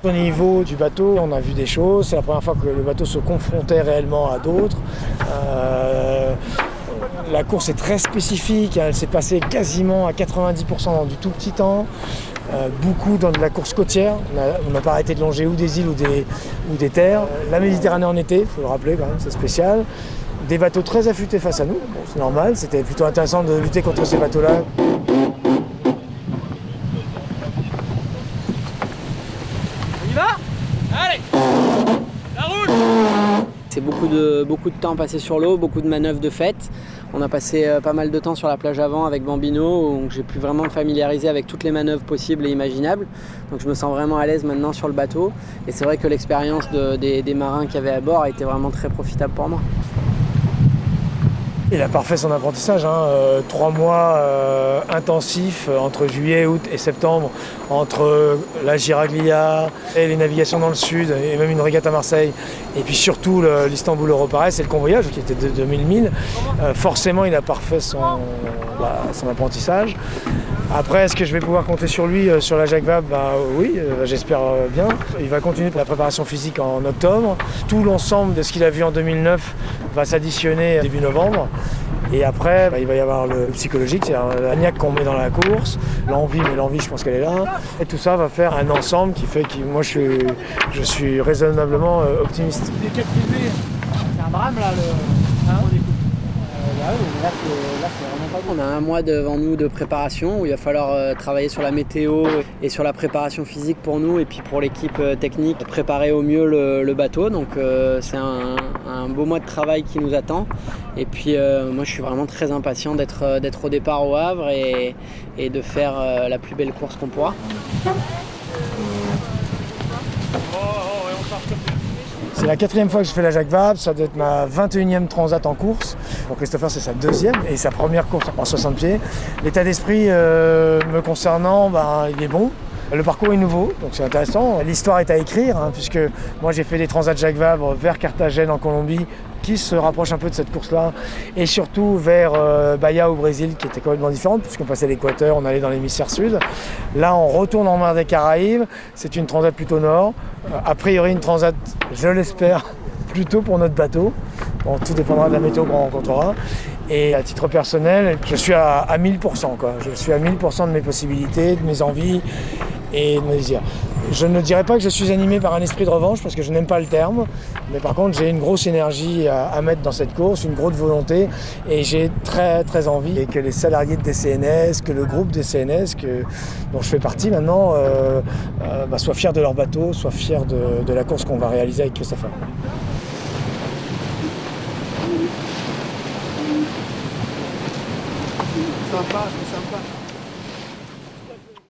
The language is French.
Au niveau du bateau, on a vu des choses. C'est la première fois que le bateau se confrontait réellement à d'autres. La course est très spécifique, elle s'est passée quasiment à 90% dans du tout petit temps. Beaucoup dans de la course côtière, on n'a pas arrêté de longer ou des îles ou des terres. La Méditerranée en été, il faut le rappeler quand même, c'est spécial. Des bateaux très affûtés face à nous, bon, c'est normal, c'était plutôt intéressant de lutter contre ces bateaux-là. On y va? Allez, ça roule! C'est beaucoup de temps passé sur l'eau, beaucoup de manœuvres de fête. On a passé pas mal de temps sur la plage avant avec Bambino, donc j'ai pu vraiment me familiariser avec toutes les manœuvres possibles et imaginables. Donc je me sens vraiment à l'aise maintenant sur le bateau. Et c'est vrai que l'expérience des marins qu'il y avait à bord a été vraiment très profitable pour moi. Il a parfait son apprentissage, 3 mois intensifs entre juillet, août et septembre, entre la Giraglia et les navigations dans le sud, et même une régate à Marseille, et puis surtout l'Istanbul Europares et le convoyage qui était de 2000 milles. Forcément, il a parfait son apprentissage. Après, est-ce que je vais pouvoir compter sur lui sur la Jacques Vabre? Oui, j'espère bien. Il va continuer la préparation physique en octobre. Tout l'ensemble de ce qu'il a vu en 2009 va s'additionner début novembre. Et après, il va y avoir le psychologique, c'est-à-dire la niaque qu'on met dans la course, l'envie, mais l'envie, je pense qu'elle est là. Et tout ça va faire un ensemble qui fait que moi, je suis raisonnablement optimiste. C'est un drame là, On a un mois devant nous de préparation où il va falloir travailler sur la météo et sur la préparation physique pour nous et puis pour l'équipe technique, préparer au mieux le bateau. Donc c'est un beau mois de travail qui nous attend. Et puis moi je suis vraiment très impatient d'être au départ au Havre et de faire la plus belle course qu'on pourra. C'est la 4e fois que je fais la Jacques Vabre, ça doit être ma 21e transat en course. Pour Christopher, c'est sa 2e et sa première course en 60 pieds. L'état d'esprit me concernant, il est bon. Le parcours est nouveau, donc c'est intéressant. L'histoire est à écrire, puisque moi j'ai fait des transats Jacques Vabre vers Carthagène en Colombie, qui se rapproche un peu de cette course-là, et surtout vers Bahia au Brésil, qui était complètement différente, puisqu'on passait l'équateur, on allait dans l'hémisphère sud. Là, on retourne en mer des Caraïbes, c'est une transat plutôt nord. A priori, une transat, je l'espère, plutôt pour notre bateau. Bon, tout dépendra de la météo qu'on rencontrera. Et à titre personnel, je suis à 1000%, quoi. Je suis à 1000% de mes possibilités, de mes envies et de mes désirs. Je ne dirais pas que je suis animé par un esprit de revanche parce que je n'aime pas le terme, mais par contre j'ai une grosse énergie à mettre dans cette course, une grosse volonté, et j'ai très très envie que les salariés de DCNS, que le groupe DCNS dont je fais partie maintenant, soient fiers de leur bateau, soient fiers de la course qu'on va réaliser avec Christopher. Sympa, c'est sympa.